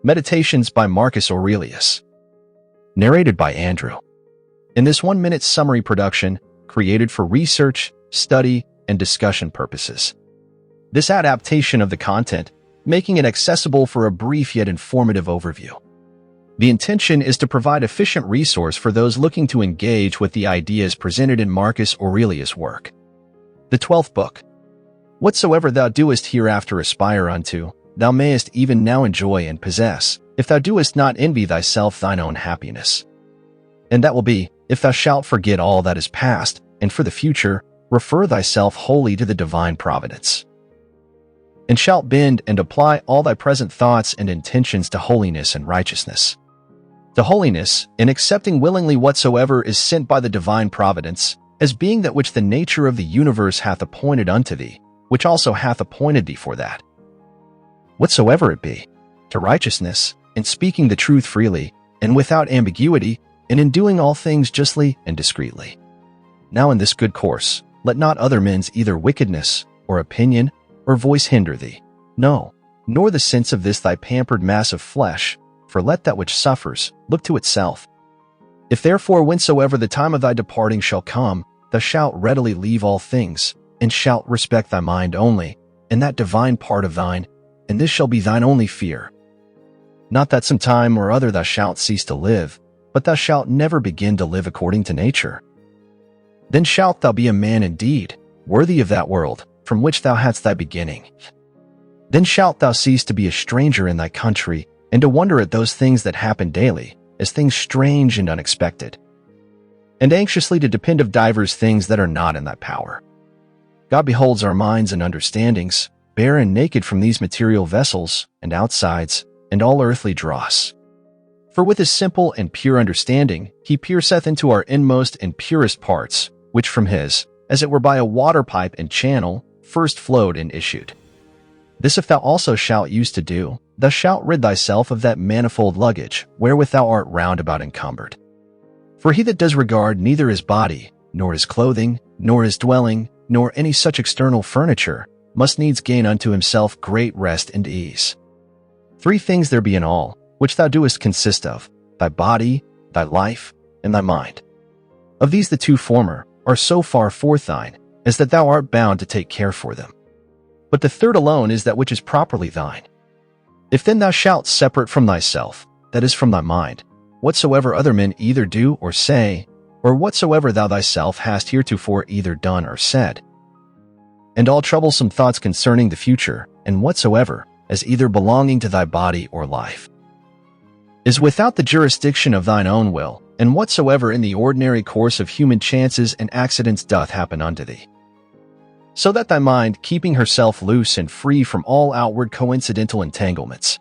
Meditations by Marcus Aurelius. Narrated by Andrew. In this 1-minute summary production, created for research, study, and discussion purposes. This adaptation of the content, making it accessible for a brief yet informative overview. The intention is to provide efficient resource for those looking to engage with the ideas presented in Marcus Aurelius' work. The 12th book. Whatsoever thou doest hereafter aspire unto, thou mayest even now enjoy and possess, if thou doest not envy thyself thine own happiness. And that will be, if thou shalt forget all that is past, and for the future, refer thyself wholly to the divine providence. And shalt bend and apply all thy present thoughts and intentions to holiness and righteousness. To holiness, in accepting willingly whatsoever is sent by the divine providence, as being that which the nature of the universe hath appointed unto thee, which also hath appointed thee for that. Whatsoever it be, to righteousness, in speaking the truth freely, and without ambiguity, and in doing all things justly and discreetly. Now in this good course, let not other men's either wickedness, or opinion, or voice hinder thee. No, nor the sense of this thy pampered mass of flesh, for let that which suffers look to itself. If therefore whensoever the time of thy departing shall come, thou shalt readily leave all things, and shalt respect thy mind only, and that divine part of thine, and this shall be thine only fear. Not that some time or other thou shalt cease to live, but thou shalt never begin to live according to nature. Then shalt thou be a man indeed, worthy of that world, from which thou hadst thy beginning. Then shalt thou cease to be a stranger in thy country, and to wonder at those things that happen daily, as things strange and unexpected, and anxiously to depend of divers things that are not in thy power. God beholds our minds and understandings, bare and naked from these material vessels, and outsides, and all earthly dross. For with his simple and pure understanding, he pierceth into our inmost and purest parts, which from his, as it were by a water pipe and channel, first flowed and issued. This if thou also shalt use to do, thou shalt rid thyself of that manifold luggage, wherewith thou art round about encumbered. For he that does regard neither his body, nor his clothing, nor his dwelling, nor any such external furniture, must needs gain unto himself great rest and ease. 3 things there be in all, which thou doest consist of, thy body, thy life, and thy mind. Of these the 2 former are so far forth thine, as that thou art bound to take care for them. But the 3rd alone is that which is properly thine. If then thou shalt separate from thyself, that is from thy mind, whatsoever other men either do or say, or whatsoever thou thyself hast heretofore either done or said, and all troublesome thoughts concerning the future, and whatsoever, as either belonging to thy body or life, is without the jurisdiction of thine own will, and whatsoever in the ordinary course of human chances and accidents doth happen unto thee. So that thy mind, keeping herself loose and free from all outward coincidental entanglements,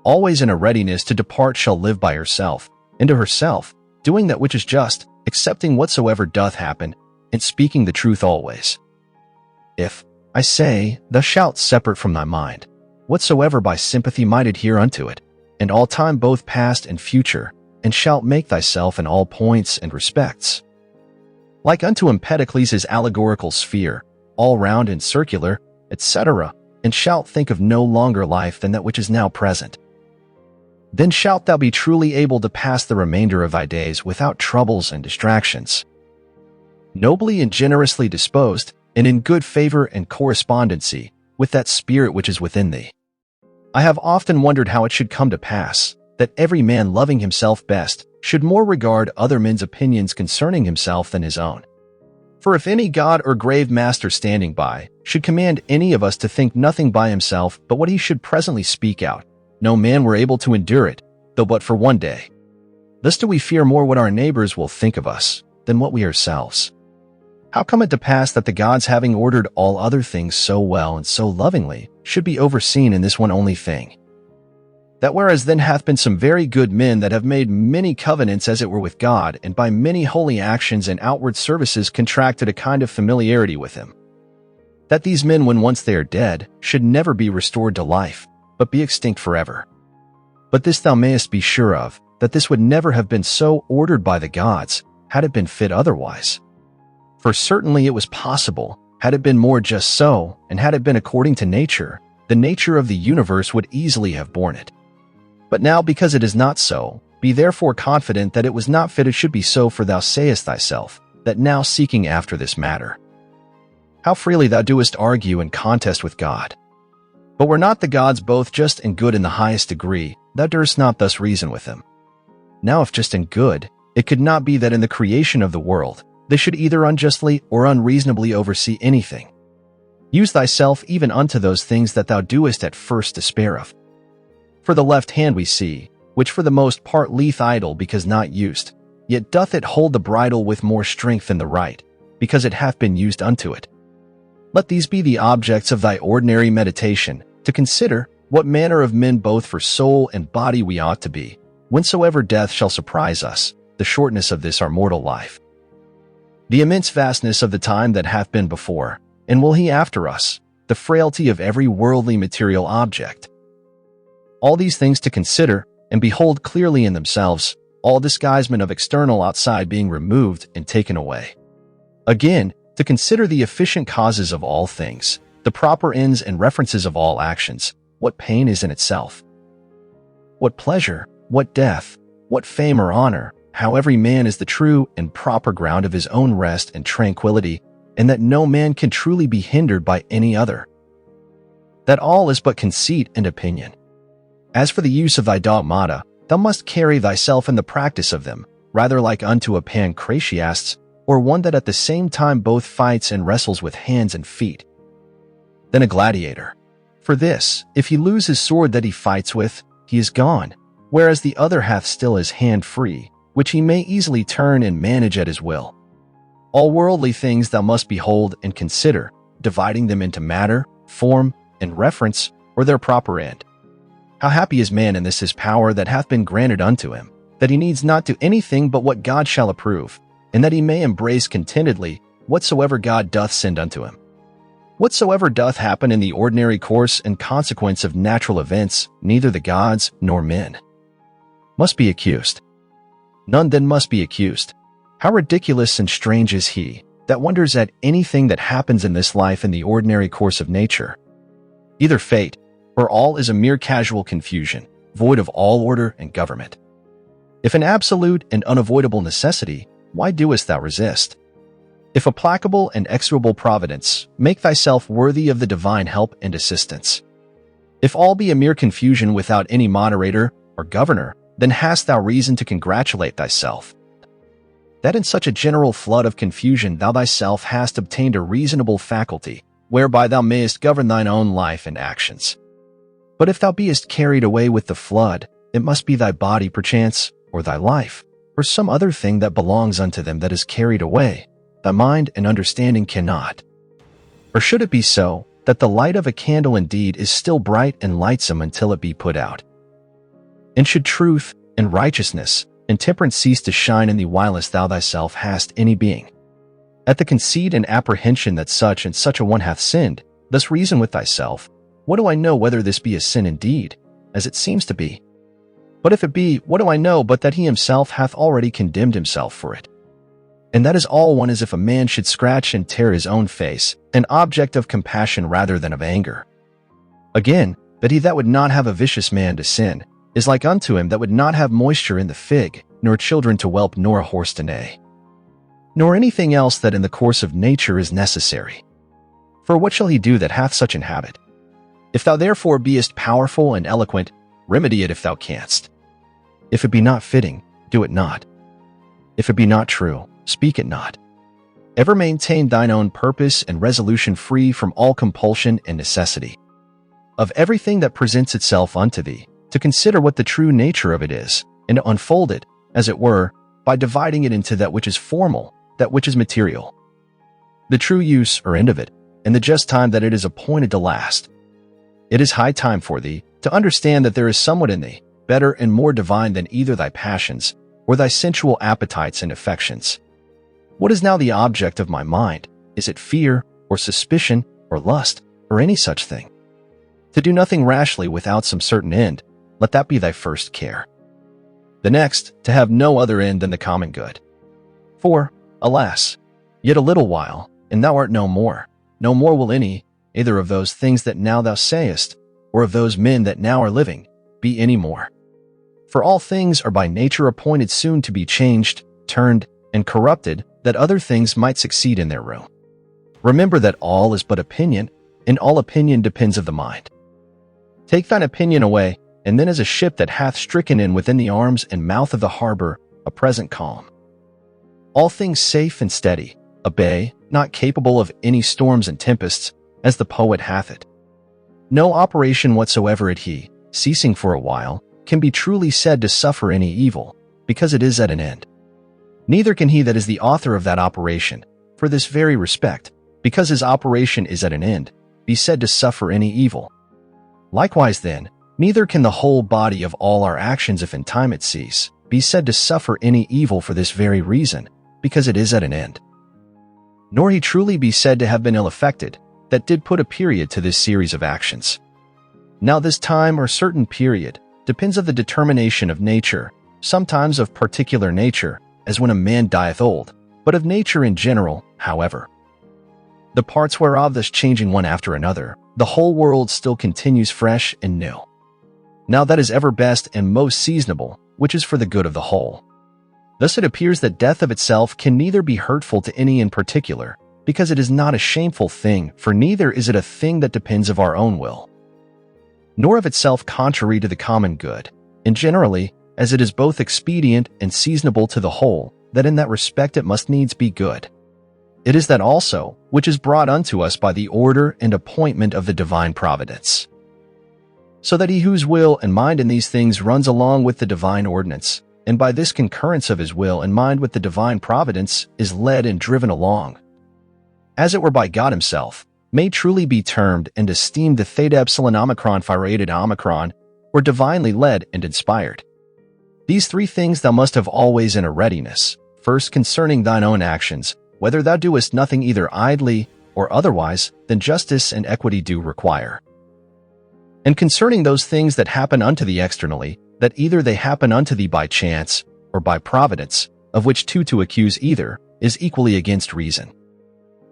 always in a readiness to depart shall live by herself, and to herself, doing that which is just, accepting whatsoever doth happen, and speaking the truth always. If, I say, thou shalt separate from thy mind, whatsoever by sympathy might adhere unto it, and all time both past and future, and shalt make thyself in all points and respects, like unto Empedocles' allegorical sphere, all round and circular, etc., and shalt think of no longer life than that which is now present. Then shalt thou be truly able to pass the remainder of thy days without troubles and distractions, nobly and generously disposed, and in good favor and correspondency with that spirit which is within thee. I have often wondered how it should come to pass, that every man loving himself best should more regard other men's opinions concerning himself than his own. For if any god or grave master standing by should command any of us to think nothing by himself but what he should presently speak out, no man were able to endure it, though but for one day. Thus do we fear more what our neighbors will think of us than what we ourselves. How come it to pass that the gods, having ordered all other things so well and so lovingly, should be overseen in this one only thing? That whereas then hath been some very good men that have made many covenants as it were with God, and by many holy actions and outward services contracted a kind of familiarity with him, that these men, when once they are dead, should never be restored to life, but be extinct forever. But this thou mayest be sure of, that this would never have been so ordered by the gods, had it been fit otherwise. For certainly it was possible, had it been more just so, and had it been according to nature, the nature of the universe would easily have borne it. But now because it is not so, be therefore confident that it was not fit it should be so, for thou sayest thyself, that now seeking after this matter. How freely thou doest argue and contest with God. But were not the gods both just and good in the highest degree, thou durst not thus reason with them. Now if just and good, it could not be that in the creation of the world, they should either unjustly or unreasonably oversee anything. Use thyself even unto those things that thou doest at first despair of. For the left hand we see, which for the most part lieth idle because not used, yet doth it hold the bridle with more strength than the right, because it hath been used unto it. Let these be the objects of thy ordinary meditation, to consider what manner of men both for soul and body we ought to be, whensoever death shall surprise us, the shortness of this our mortal life, the immense vastness of the time that hath been before, and will he after us, the frailty of every worldly material object. All these things to consider, and behold clearly in themselves, all disguisement of external outside being removed and taken away. Again, to consider the efficient causes of all things, the proper ends and references of all actions, what pain is in itself, what pleasure, what death, what fame or honor, how every man is the true and proper ground of his own rest and tranquility, and that no man can truly be hindered by any other. That all is but conceit and opinion. As for the use of thy dogmata, thou must carry thyself in the practice of them, rather like unto a pancratiast, or one that at the same time both fights and wrestles with hands and feet, than a gladiator. For this, if he lose his sword that he fights with, he is gone, whereas the other hath still his hand free, which he may easily turn and manage at his will. All worldly things thou must behold and consider, dividing them into matter, form, and reference, or their proper end. How happy is man in this his power that hath been granted unto him, that he needs not do anything but what God shall approve, and that he may embrace contentedly whatsoever God doth send unto him. Whatsoever doth happen in the ordinary course and consequence of natural events, neither the gods nor men must be accused. None then must be accused. How ridiculous and strange is he that wonders at anything that happens in this life in the ordinary course of nature. Either fate, or all is a mere casual confusion, void of all order and government. If an absolute and unavoidable necessity, why doest thou resist? If a placable and exorable providence, make thyself worthy of the divine help and assistance. If all be a mere confusion without any moderator or governor, then hast thou reason to congratulate thyself, that in such a general flood of confusion thou thyself hast obtained a reasonable faculty, whereby thou mayest govern thine own life and actions. But if thou beest carried away with the flood, it must be thy body perchance, or thy life, or some other thing that belongs unto them that is carried away. Thy mind and understanding cannot. Or should it be so, that the light of a candle indeed is still bright and lightsome until it be put out? And should truth, and righteousness, and temperance cease to shine in thee whilst thou thyself hast any being? At the conceit and apprehension that such and such a one hath sinned, thus reason with thyself, what do I know whether this be a sin indeed, as it seems to be? But if it be, what do I know but that he himself hath already condemned himself for it? And that is all one as if a man should scratch and tear his own face, an object of compassion rather than of anger. Again, that he that would not have a vicious man to sin, is like unto him that would not have moisture in the fig, nor children to whelp, nor a horse to neigh, nor anything else that in the course of nature is necessary. For what shall he do that hath such an habit? If thou therefore beest powerful and eloquent, remedy it if thou canst. If it be not fitting, do it not. If it be not true, speak it not. Ever maintain thine own purpose and resolution free from all compulsion and necessity. Of everything that presents itself unto thee, to consider what the true nature of it is, and to unfold it, as it were, by dividing it into that which is formal, that which is material, the true use or end of it, and the just time that it is appointed to last. It is high time for thee to understand that there is somewhat in thee, better and more divine than either thy passions, or thy sensual appetites and affections. What is now the object of my mind? Is it fear, or suspicion, or lust, or any such thing? To do nothing rashly without some certain end, let that be thy first care. The next, to have no other end than the common good. For, alas, yet a little while, and thou art no more will any, either of those things that now thou sayest, or of those men that now are living, be any more. For all things are by nature appointed soon to be changed, turned, and corrupted, that other things might succeed in their room. Remember that all is but opinion, and all opinion depends of the mind. Take thine opinion away, and then as a ship that hath stricken in within the arms and mouth of the harbor, a present calm. All things safe and steady, a bay, not capable of any storms and tempests, as the poet hath it. No operation whatsoever at he, ceasing for a while, can be truly said to suffer any evil, because it is at an end. Neither can he that is the author of that operation, for this very respect, because his operation is at an end, be said to suffer any evil. Likewise then, neither can the whole body of all our actions, if in time it cease, be said to suffer any evil for this very reason, because it is at an end. Nor he truly be said to have been ill-affected, that did put a period to this series of actions. Now this time or certain period depends of the determination of nature, sometimes of particular nature, as when a man dieth old, but of nature in general, however. The parts whereof thus changing one after another, the whole world still continues fresh and new. Now that is ever best and most seasonable, which is for the good of the whole. Thus it appears that death of itself can neither be hurtful to any in particular, because it is not a shameful thing, for neither is it a thing that depends of our own will, nor of itself contrary to the common good, and generally, as it is both expedient and seasonable to the whole, that in that respect it must needs be good. It is that also, which is brought unto us by the order and appointment of the divine providence. So that he whose will and mind in these things runs along with the divine ordinance, and by this concurrence of his will and mind with the divine providence is led and driven along, as it were by God himself, may truly be termed and esteemed the theta epsilon omicron phi omicron, or divinely led and inspired. These three things thou must have always in a readiness, first concerning thine own actions, whether thou doest nothing either idly or otherwise than justice and equity do require. And concerning those things that happen unto thee externally, that either they happen unto thee by chance or by providence, of which two to accuse either is equally against reason.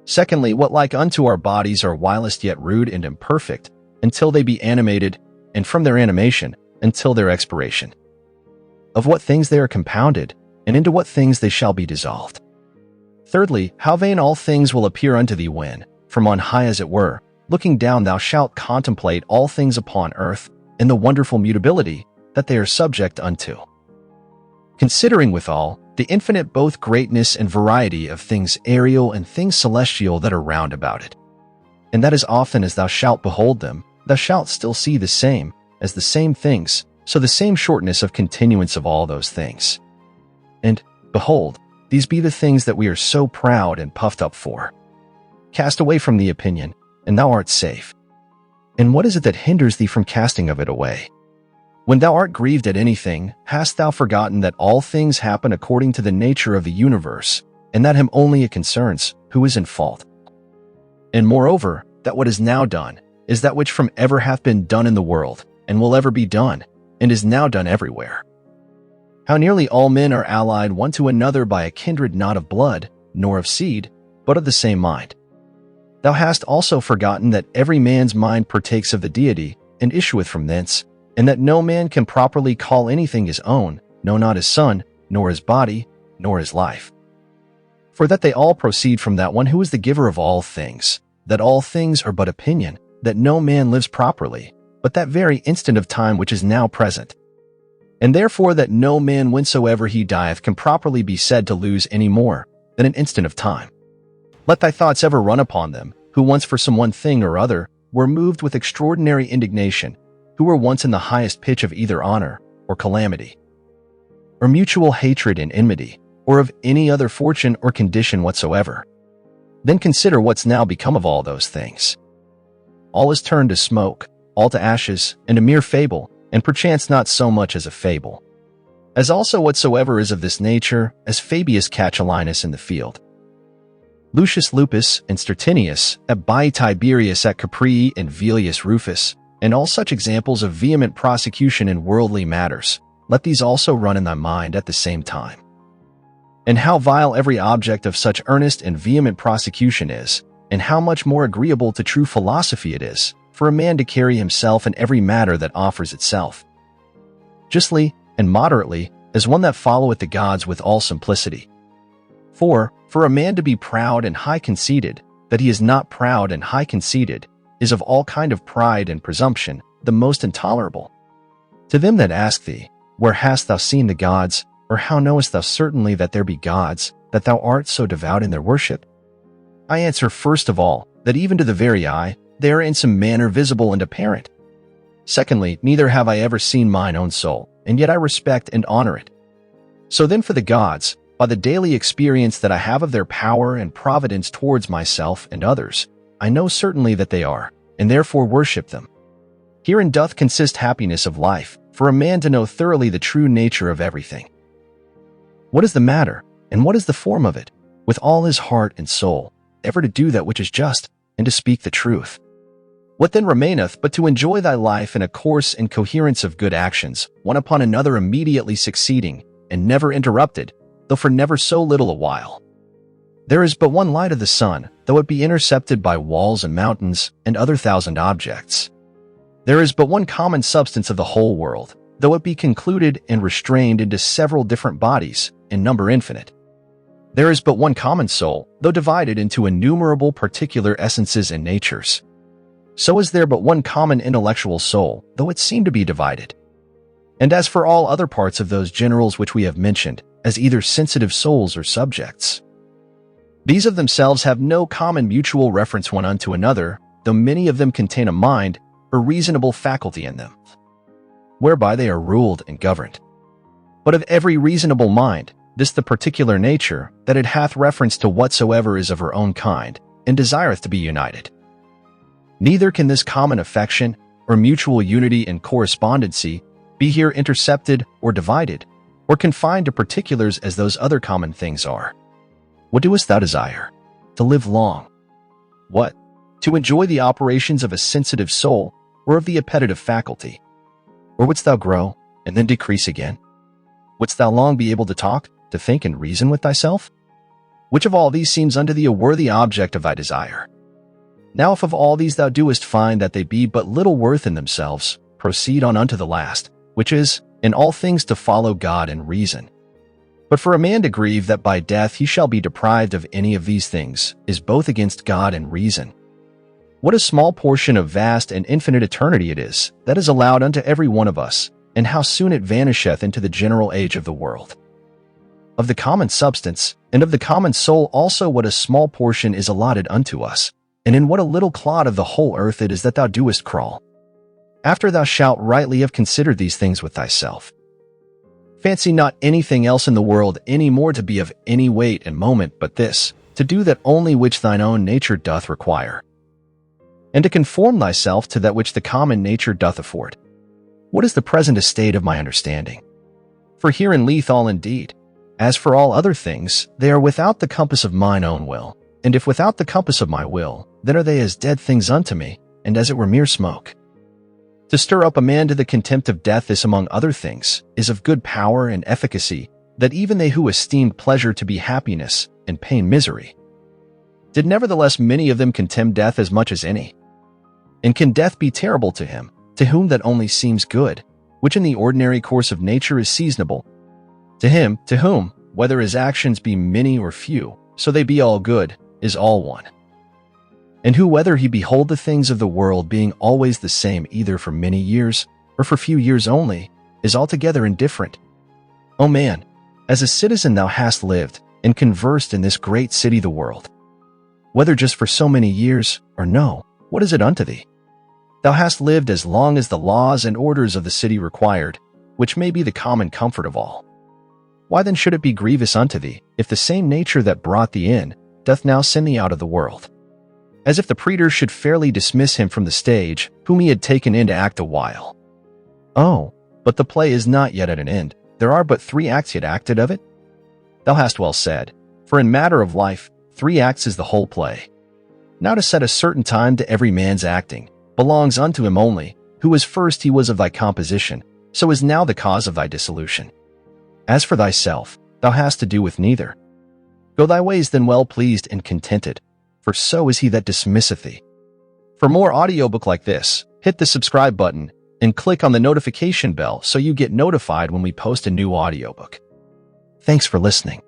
Secondly, what like unto our bodies are whilst yet rude and imperfect, until they be animated, and from their animation until their expiration. Of what things they are compounded, and into what things they shall be dissolved. Thirdly, how vain all things will appear unto thee when, from on high as it were, looking down thou shalt contemplate all things upon earth, in the wonderful mutability that they are subject unto. Considering withal the infinite both greatness and variety of things aerial and things celestial that are round about it. And that as often as thou shalt behold them, thou shalt still see the same, as the same things, so the same shortness of continuance of all those things. And, behold, these be the things that we are so proud and puffed up for. Cast away from thee opinion, and thou art safe. And what is it that hinders thee from casting of it away? When thou art grieved at anything, hast thou forgotten that all things happen according to the nature of the universe, and that him only it concerns, who is in fault? And moreover, that what is now done, is that which from ever hath been done in the world, and will ever be done, and is now done everywhere. How nearly all men are allied one to another by a kindred not of blood, nor of seed, but of the same mind. Thou hast also forgotten that every man's mind partakes of the deity, and issueth from thence, and that no man can properly call anything his own, no not his son, nor his body, nor his life. For that they all proceed from that one who is the giver of all things, that all things are but opinion, that no man lives properly, but that very instant of time which is now present. And therefore that no man whensoever he dieth can properly be said to lose any more than an instant of time. Let thy thoughts ever run upon them, who once for some one thing or other were moved with extraordinary indignation, who were once in the highest pitch of either honor or calamity, or mutual hatred and enmity, or of any other fortune or condition whatsoever. Then consider what's now become of all those things. All is turned to smoke, all to ashes, and a mere fable, and perchance not so much as a fable. As also whatsoever is of this nature, as Fabius Catilinus in the field, Lucius Lupus and Stertinius, at Bai Tiberius at Caprii and Velius Rufus, and all such examples of vehement prosecution in worldly matters, let these also run in thy mind at the same time. And how vile every object of such earnest and vehement prosecution is, and how much more agreeable to true philosophy it is, for a man to carry himself in every matter that offers itself. Justly, and moderately as one that followeth the gods with all simplicity. For a man to be proud and high-conceited, that he is not proud and high-conceited, is of all kind of pride and presumption the most intolerable. To them that ask thee, Where hast thou seen the gods, or how knowest thou certainly that there be gods, that thou art so devout in their worship? I answer first of all, that even to the very eye, they are in some manner visible and apparent. Secondly, neither have I ever seen mine own soul, and yet I respect and honor it. So then for the gods, by the daily experience that I have of their power and providence towards myself and others, I know certainly that they are, and therefore worship them. Herein doth consist happiness of life, for a man to know thoroughly the true nature of everything. What is the matter, and what is the form of it, with all his heart and soul, ever to do that which is just, and to speak the truth? What then remaineth but to enjoy thy life in a course and coherence of good actions, one upon another immediately succeeding, and never interrupted, though for never so little a while? There is but one light of the sun, though it be intercepted by walls and mountains, and other thousand objects. There is but one common substance of the whole world, though it be concluded and restrained into several different bodies, in number infinite. There is but one common soul, though divided into innumerable particular essences and natures. So is there but one common intellectual soul, though it seem to be divided. And as for all other parts of those generals which we have mentioned, as either sensitive souls or subjects, these of themselves have no common mutual reference one unto another, though many of them contain a mind or reasonable faculty in them, whereby they are ruled and governed. But of every reasonable mind, this the particular nature, that it hath reference to whatsoever is of her own kind, and desireth to be united. Neither can this common affection, or mutual unity and correspondency, be here intercepted or divided, or confined to particulars as those other common things are. What doest thou desire? To live long. What? To enjoy the operations of a sensitive soul, or of the appetitive faculty? Or wouldst thou grow, and then decrease again? Wouldst thou long be able to talk, to think and reason with thyself? Which of all these seems unto thee a worthy object of thy desire? Now if of all these thou doest find that they be but little worth in themselves, proceed on unto the last, which is, in all things to follow God and reason. But for a man to grieve that by death he shall be deprived of any of these things, is both against God and reason. What a small portion of vast and infinite eternity it is, that is allowed unto every one of us, and how soon it vanisheth into the general age of the world. Of the common substance, and of the common soul also what a small portion is allotted unto us, and in what a little clod of the whole earth it is that thou doest crawl, after thou shalt rightly have considered these things with thyself. Fancy not anything else in the world any more to be of any weight and moment but this, to do that only which thine own nature doth require, and to conform thyself to that which the common nature doth afford. What is the present estate of my understanding? For herein lieth all indeed. As for all other things, they are without the compass of mine own will, and if without the compass of my will, then are they as dead things unto me, and as it were mere smoke. To stir up a man to the contempt of death is, among other things, is of good power and efficacy, that even they who esteemed pleasure to be happiness, and pain misery, did nevertheless many of them contemn death as much as any. And can death be terrible to him, to whom that only seems good, which in the ordinary course of nature is seasonable? To him, to whom, whether his actions be many or few, so they be all good, is all one. And who, whether he behold the things of the world being always the same either for many years, or for few years only, is altogether indifferent. O man, as a citizen thou hast lived, and conversed in this great city the world. Whether just for so many years, or no, what is it unto thee? Thou hast lived as long as the laws and orders of the city required, which may be the common comfort of all. Why then should it be grievous unto thee, if the same nature that brought thee in, doth now send thee out of the world? As if the praetor should fairly dismiss him from the stage, whom he had taken in to act a while. Oh, but the play is not yet at an end, there are but 3 acts yet acted of it? Thou hast well said, for in matter of life, 3 acts is the whole play. Now to set a certain time to every man's acting, belongs unto him only, who as first he was of thy composition, so is now the cause of thy dissolution. As for thyself, thou hast to do with neither. Go thy ways then well pleased and contented, for so is he that dismisseth thee. For more audiobook like this, hit the subscribe button, and click on the notification bell so you get notified when we post a new audiobook. Thanks for listening.